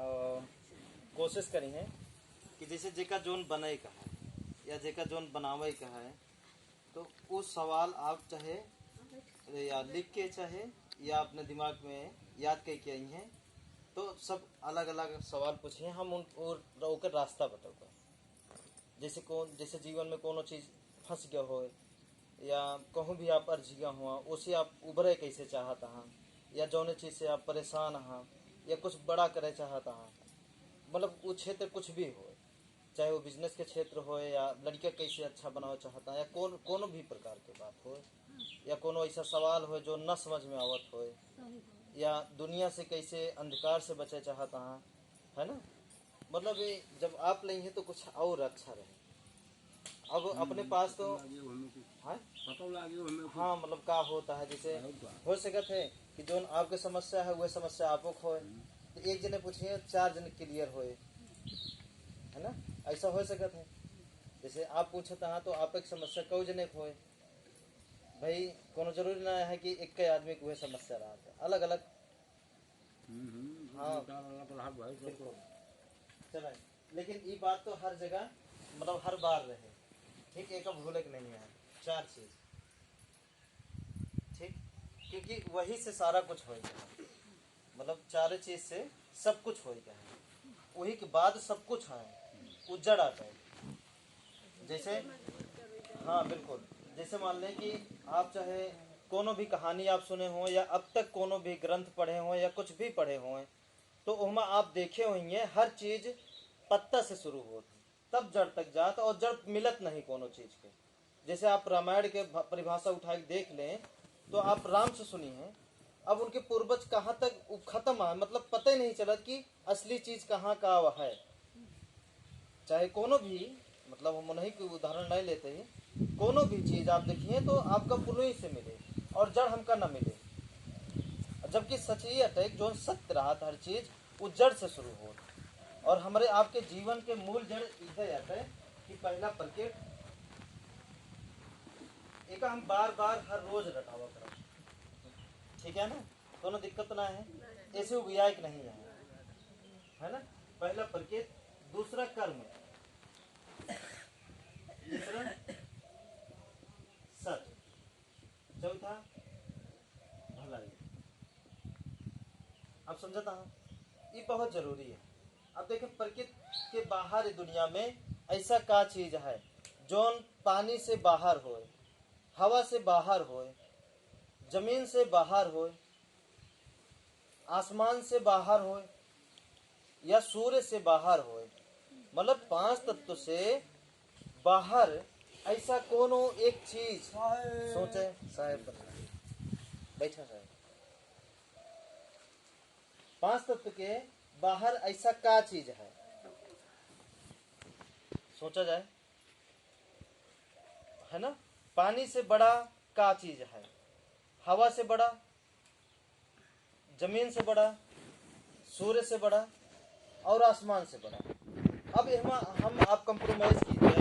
कोशिश करी है कि जैसे जेका जोन बने का है या जेका जोन बनावे का है, तो वो सवाल आप चाहे या लिख के चाहे या अपने दिमाग में याद करके आई हैं, तो सब अलग अलग सवाल पूछिए, हम उनकर रास्ता बताओगे। जैसे जीवन में कोनो चीज फंस गया हो या कहूँ भी आप अर्जिया हुआ, उसे आप उभरे कैसे चाहता हाँ, या जौने चीज से आप परेशान हाँ, या कुछ बड़ा करे चाहता हाँ, मतलब वो क्षेत्र कुछ भी हो, चाहे वो बिजनेस के क्षेत्र हो या लड़का कैसे अच्छा बनाना चाहता है, या कोनो भी प्रकार के बात हो, या कोनो ऐसा सवाल हो जो न समझ में आवत हो, या दुनिया से कैसे अंधकार से बचे चाहता है ना। मतलब ये जब आप लेंगे तो कुछ और अच्छा रहे। अब अपने पास तो हाँ मतलब का होता है, जैसे हो सकता है कि जो आपके समस्या है वह समस्या आपको हो, तो एक जने पूछिए 4 जने क्लियर होए, है ना, ऐसा हो सकता है। जैसे आप पूछता है तो आप एक समस्या कई जने होए, भाई कोनो जरूरी ना है कि एक आदमी को वह समस्या रहा है, अलग अलग। हाँ चला, लेकिन ये बात तो हर जगह मतलब हर बार रहे, ठीक, एक भूले नहीं है 4 चीज, ठीक, क्योंकि वही से सारा कुछ होएगा, मतलब 4 चीज से सब कुछ होएगा, वही के बाद सब कुछ है, उजड़ आता है। जैसे हाँ बिल्कुल, जैसे मान लें कि आप चाहे कोनो भी कहानी आप सुने हो या अब तक कोनो भी ग्रंथ पढ़े हो या कुछ भी पढ़े हो, तो उसमें आप देखे होंगे हर चीज पत्ता से शुरू होती तब जड़ तक जात, और जड़ मिलत नहीं कोनो चीज के। जैसे आप रामायण के परिभाषा उठा के देख लें तो आप राम से सुनी है, अब उनके पूर्वज कहाँ तक खत्म है, मतलब पता ही नहीं चला कि असली चीज कहाँ का है। चाहे कोनो भी, मतलब हम उन्हीं की उदाहरण नहीं लेते हैं, कोनो भी चीज आप देखिए तो आपका पुनः से मिले और जड़ हमका न मिले, जबकि सचियत है जो सत्य रहा हर चीज वो जड़ से शुरू हो। और हमारे आपके जीवन के मूल जड़ इधर आता है कि पहला प्रकृति, एक हम बार बार हर रोज रटावा करें, ठीक है ना, कोनो दिक्कत ना है, ऐसे उपयायक नहीं है ना। पहला प्रकृति, दूसरा कर्म, तीसरा सत्य, चौथा भलाई। अब समझता हूँ ये बहुत जरूरी है। अब देखें प्रकृति के बाहर दुनिया में ऐसा का चीज है जो पानी से बाहर हो, हवा से बाहर हो, जमीन से बाहर हो, आसमान से बाहर हो या सूर्य से बाहर हो, मतलब 5 तत्व से बाहर ऐसा कोनो एक चीज सोचे। साहेब बैठा साहेब, 5 तत्व के बाहर ऐसा का चीज है, सोचा जाए, है ना। पानी से बड़ा का चीज है, हवा से बड़ा, जमीन से बड़ा, सूर्य से बड़ा और आसमान से बड़ा। अब हम आप कंप्रोमाइज कीजिए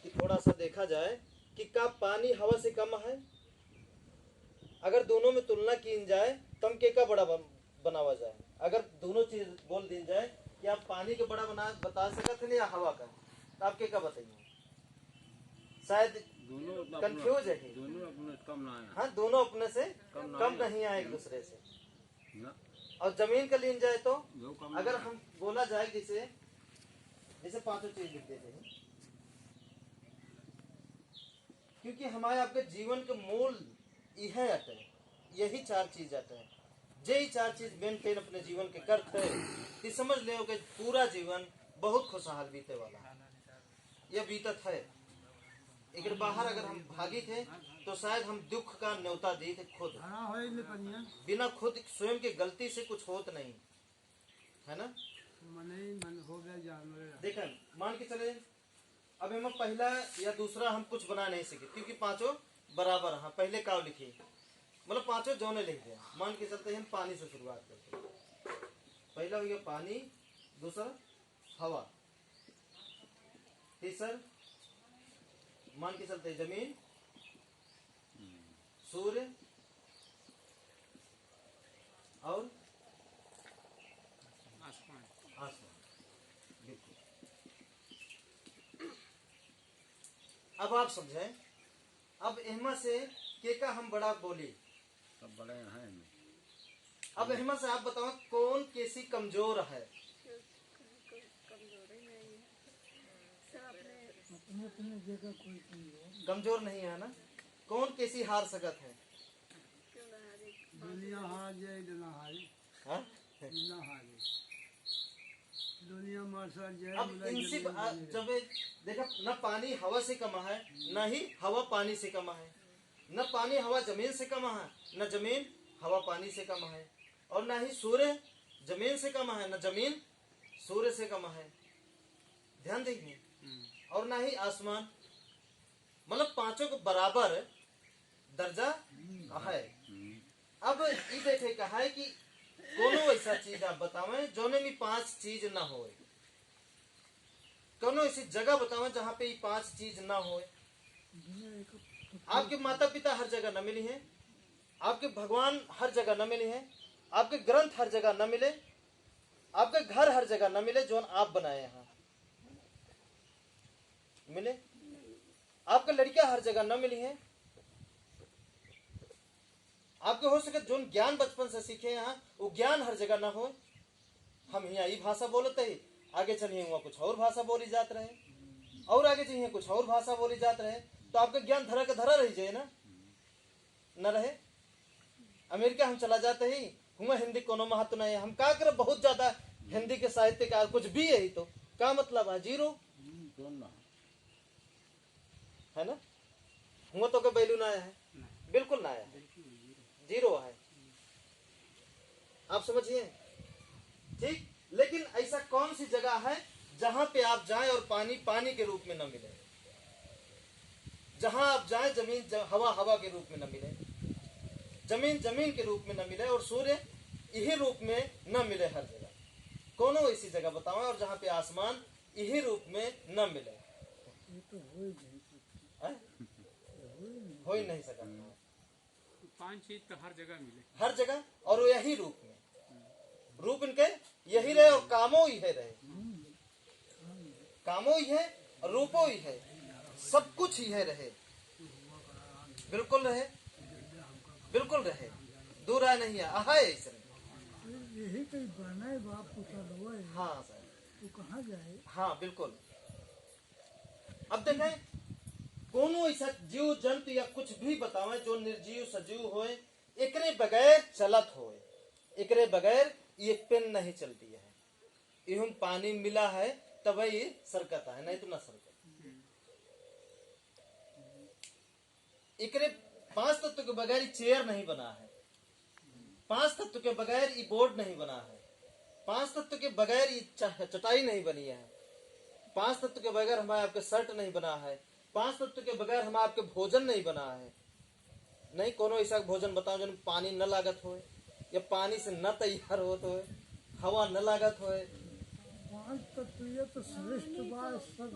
कि थोड़ा सा देखा जाए कि क्या पानी हवा से कम है, अगर दोनों में तुलना की जाए तम के का बड़ा बनावा जाए, अगर दोनों चीज बोल दी जाए कि आप पानी के बड़ा बता सकते हैं या हवा का, तो आप क्या बताइए, शायद कंफ्यूज है, दोनों अपने कम ना है, हाँ दोनों अपने से कम नहीं आए एक दूसरे से। और जमीन का लीन जाए तो अगर हम बोला जाए जैसे 5 चीज लिख देते हैं, क्योंकि हमारे आपके जीवन के मूल यह आते हैं, यही 4 चीज आते हैं, यही 4 चीज मेंटेन अपने जीवन के करते हैं कि समझ ले कि पूरा जीवन बहुत खुशहाल बीते वाला यह बीतत है। एक बाहर अगर हम भागी थे तो शायद हम दुख का न्योता दी थे खुद, बिना खुद स्वयं की गलती से कुछ होत नहीं, है ना। देखें मान के चले अब हम पहला या दूसरा हम कुछ बना नहीं सके क्योंकि 5 बराबर हैं, पहले काव लिखी मतलब 5 जोने लिख दिया। मान के चलते हम पानी से शुरुआत करते हैं, पहला हो गया पानी, दूसरा हवा, तीसरा मान के चलते जमीन, सूर्य और अब आप समझें, अब एहमा से के का हम बड़ा बोली, सब बड़े हैं। अब एहमा से आप बताओ कौन कैसी कमजोर है? कमजोर नहीं है ना। कौन कैसी हार सकत है? दुनिया हार जाए ना हारे, हाँ? ना हारे, दुनिया मार जाए। अब इनसे जब देखा, न पानी हवा से कमा है, न ही हवा पानी से कमा है, न पानी हवा जमीन से कमा है, न जमीन हवा पानी से कमा है, और न ही सूर्य जमीन से कमा है, न जमीन सूर्य से कमा है। ध्यान देखिए। और न ही आसमान, मतलब पांचों को बराबर दर्जा है। अब ये देखे कहा है कि कोनो ऐसा चीज आप बतावें जोने में 5 चीज ना होए। कोनो ऐसी जगह बतावें जहां पे ये 5 चीज ना होए। आपके माता पिता हर जगह न मिली हैं, आपके भगवान हर जगह न मिली हैं, आपके ग्रंथ हर जगह न मिले, आपके घर हर जगह न मिले जो आप बनाए यहाँ मिले, आपके लड़कियां हर जगह न मिली हैं, आपके हो सके जो ज्ञान बचपन से सीखे यहाँ वो ज्ञान हर जगह ना हो। हम यहाँ ये भाषा बोलते ही आगे चलिए वहाँ कुछ और भाषा बोली जात रहे, और आगे चाहिए कुछ और भाषा बोली जात रहे, तो आपका ज्ञान धरा का धरा रही जाए ना, न रहे। अमेरिका हम चला जाते ही हुआ हिंदी कोनो महत्व नहीं है, हम क्या करें बहुत ज्यादा हिंदी के साहित्य का कुछ भी है तो क्या मतलब है? जीरो है ना। हुआ तो का बैलू ना है, बिल्कुल ना है, जीरो है। आप समझिए, ठीक। लेकिन ऐसा कौन सी जगह है जहां पे आप जाएं और पानी पानी के रूप में न मिले, जहां आप जाएं जमीन हवा हवा के रूप में न मिले, जमीन जमीन के रूप में न मिले, और सूर्य यही रूप में न मिले हर जगह? कोनो ऐसी जगह बताओ और जहां पे आसमान यही रूप में न मिले। हो ही नहीं सकता। 5 चीज तो हर जगह मिले, हर जगह, और वो यही रूप में, रूप इनके यही रहे और कामो ही है रहे, कामो ही है और रूपो ही है, सब कुछ ही है रहे, बिल्कुल रहे, बिल्कुल रहे, दूर आए नहीं है इसमें। यही कहीं बनाए बाप पूछा। हाँ सर, तो कहाँ जाए? हाँ बिल्कुल। अब देखें कोनो ऐसा जीव जंतु या कुछ भी बतावे जो निर्जीव सजीव होए, एकरे बगैर चलत होए, एकरे बगैर ये पेन नहीं चलती है। इहुम पानी मिला है तब ये सरकत है, नहीं तो ना सरकत। एकरे 5 तत्व के बगैर ये चेयर नहीं बना है, 5 तत्व के बगैर ये बोर्ड नहीं बना है, 5 तत्व के बगैर ये चटाई नहीं बनी है, 5 तत्व के बगैर हमारे आपके शर्ट नहीं बना है, 5 तत्व के बगैर हम आपके भोजन नहीं बना है। नहीं कोनो ऐसा भोजन बताओ जो पानी न लागत हो, या पानी से न तैयार हो, तो हवा न लागत हो। 5 तत्व तो श्रेष्ठ बात सब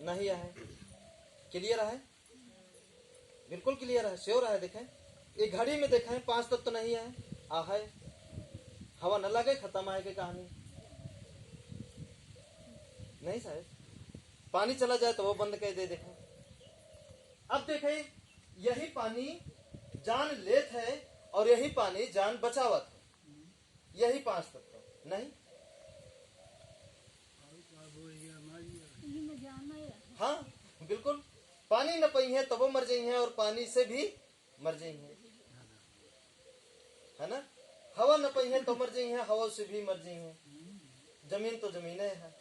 नहीं है। क्लियर है, बिल्कुल क्लियर है, श्योर है। देखें ये घड़ी में देखें 5 तत्व नहीं है, है हवा न लगे खत्म है की कहानी नहीं साहब। पानी चला जाए तो वो बंद कर दे। देखो अब देखें यही पानी जान लेत है और यही पानी जान बचावत है, यही 5 तत्व नहीं। हाँ बिल्कुल, पानी न पई है तो वो मर जाई है और पानी से भी मर जाई है ना। हवा न पई है तो मर जाई है, हवा से भी मर जाई है। जमीन तो जमीन है,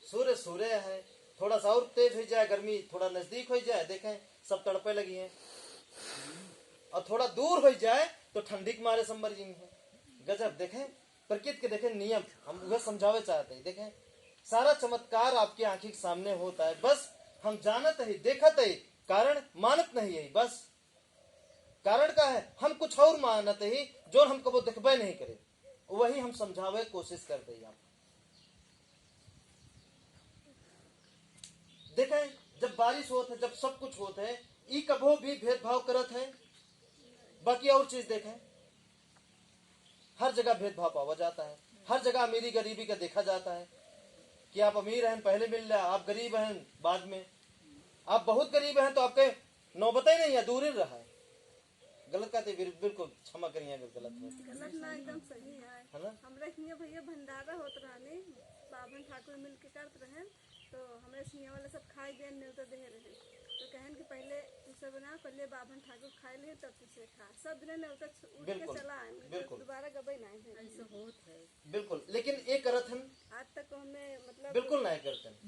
सूर्य सूर्य है। थोड़ा सा और तेज हो जाए गर्मी, थोड़ा नजदीक हो जाए देखें सब तड़पे लगी हैं, और थोड़ा दूर हो जाए तो ठंडी के मारे सब मर जाई है। गजब। देखें प्रकृति के देखें नियम, हम वह समझावे चाहते हैं। देखें सारा चमत्कार आपकी आंखी के सामने होता है, बस हम जानत ही देखत ही, कारण मानत नहीं है। बस कारण का है हम कुछ और मानत ही जो हम कबो दिखबे नहीं करे, वही हम समझावे कोशिश करते हैं। आप देखें जब बारिश होता है, जब सब कुछ होता है, ई कबो भी भेदभाव करत है। बाकी और चीज देखें हर जगह भेदभाव पावा जाता है, हर जगह अमीरी गरीबी का देखा जाता है। कि आप अमीर हैं पहले मिल रहा, आप गरीब हैं बाद में, आप बहुत गरीब हैं तो आपके नौबत ही नहीं है, दूर ही रहा है। गलत कहते बिल्कुल क्षमा करिए अगर गलत है। गलत ना एकदम सही है ना? हमरा हियां भैया भंडारा होत रहने बाभन ठाकुर मिल के करत रहे, तो हमारे सिया वाले सब खाई दे मिलते दे रहे, तो कहन कि पहले तुझसे बना, पहले बाभन ठाकुर खाए ले तब तुझसे खा, सब दिन ने उठ के बिल्कुल, चला आए, बिल्कुल। दोबारा गबई नहीं थे। ऐसे होत है बिल्कुल, लेकिन ये करत हैं आज तक हमें मतलब बिल्कुल नहीं करते हैं।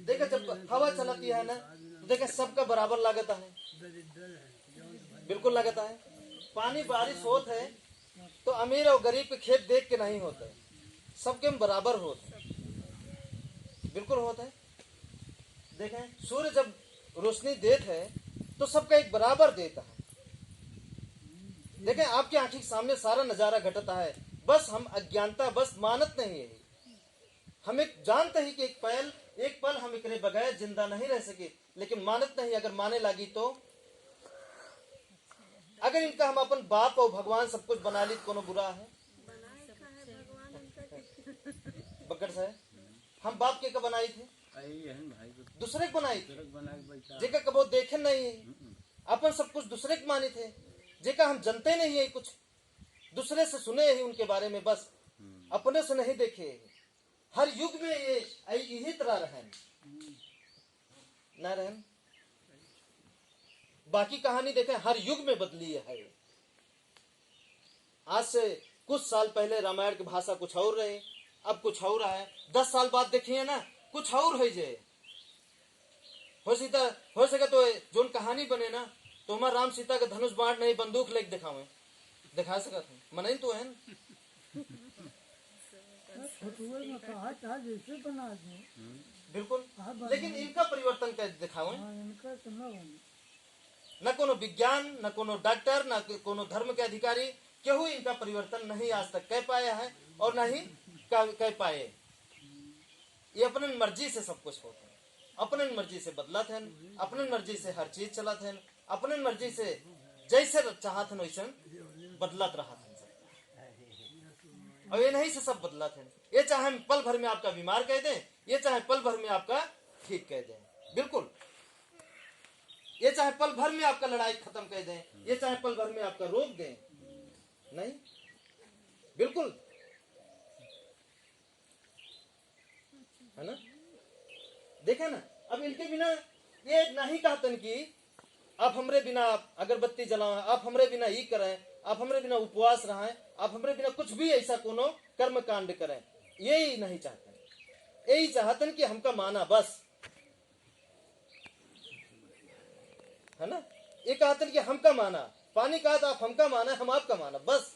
देखा जब हवा चलाती है ना, तो देखा सबका बराबर लागत है, बिल्कुल लागत है। पानी बारिश होत है तो अमीर और गरीब के खेत देख के नहीं होते, सबके में बराबर होते, बिल्कुल होता है। देखें सूर्य जब रोशनी देता है तो सबका एक बराबर देता है। देखें आपकी आंखों के सामने सारा नजारा घटता है, बस हम अज्ञानता बस मानत नहीं है। हम एक जानते ही कि एक पल हम एकरे बगैर जिंदा नहीं रह सके, लेकिन मानत नहीं। अगर माने लगी तो अगर इनका हम अपन बाप और भगवान सब कुछ बना ली तो कोनो बुरा है? बनाए का है भगवान उनका बकड़ से हम बाप के का बनाई थे, दूसरे को बनाई थे, जेका कबो देखे नहीं है, अपन सब कुछ दूसरे को माने थे, जेका हम जानते नहीं है, कुछ दूसरे से सुने ही उनके बारे में, बस अपने से नहीं देखे। हर युग में ये यही तरह रहन ना रहन। बाकी कहानी देखें हर युग में बदली है। आज से कुछ साल पहले रामायण की भाषा कुछ और रहे, अब कुछ और है। 10 साल बाद देखिए ना कुछ और है जे हो सके तो जोन कहानी बने ना, तो हमारा राम सीता का धनुष बाण नहीं बंदूक लेके दिखा सकते मन तो है फतुए में कहा था जैसे बना दो, बिल्कुल। लेकिन इनका परिवर्तन कैसे दिखावे? हाँ, इनका तो न बने। न कोनो विज्ञान, न कोनो डॉक्टर, न कोनो धर्म के अधिकारी, केहू इनका परिवर्तन नहीं आज तक कह पाया है और न ही कह पाए। ये अपने मर्जी से सब कुछ होता है, अपने मर्जी से बदलत है, अपने मर्जी से हर चीज चलत है, अपने मर्जी से जैसे चाहत है वैसे बदलत रहा है। और ये नहीं से सब बदलत है। ये चाहे हम पल भर में आपका बीमार कह दें, ये चाहे पल भर में आपका ठीक कह दें, बिल्कुल। ये चाहे पल भर में आपका लड़ाई खत्म कर दें, ये चाहे पल भर में आपका रोक दें, नहीं, बिल्कुल है ना। देखे ना, अब इनके बिना ये नहीं कहते कि आप हमरे बिना अगरबत्ती जलाएं, आप हमरे बिना ये करें, आप हमरे बिना उपवास रहें, आप हमरे बिना कुछ भी ऐसा कोनो कर्म कांड करें। यही नहीं चाहते, यही चाहते कि हमका माना बस, है ना। ये कहते कि हमका माना, पानी कहा तो आप हमका माना, हम आपका माना, बस।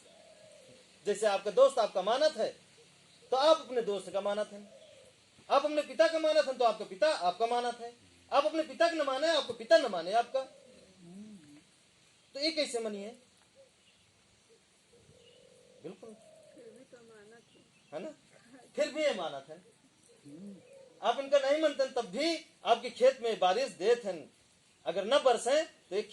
जैसे आपका दोस्त आपका मानत है तो आप अपने दोस्त का मानत है, आप अपने पिता का मानत है तो आपका पिता आपका मानत है, आप अपने पिता का न माने आपको पिता न माने आपका, तो ये कैसे मनिए? बिल्कुल, फिर भी तो मानत है ना, फिर भी ये मानत है। आप इनका नहीं मानते तब भी आपके खेत में बारिश देते हैं, अगर न बरसे तो एक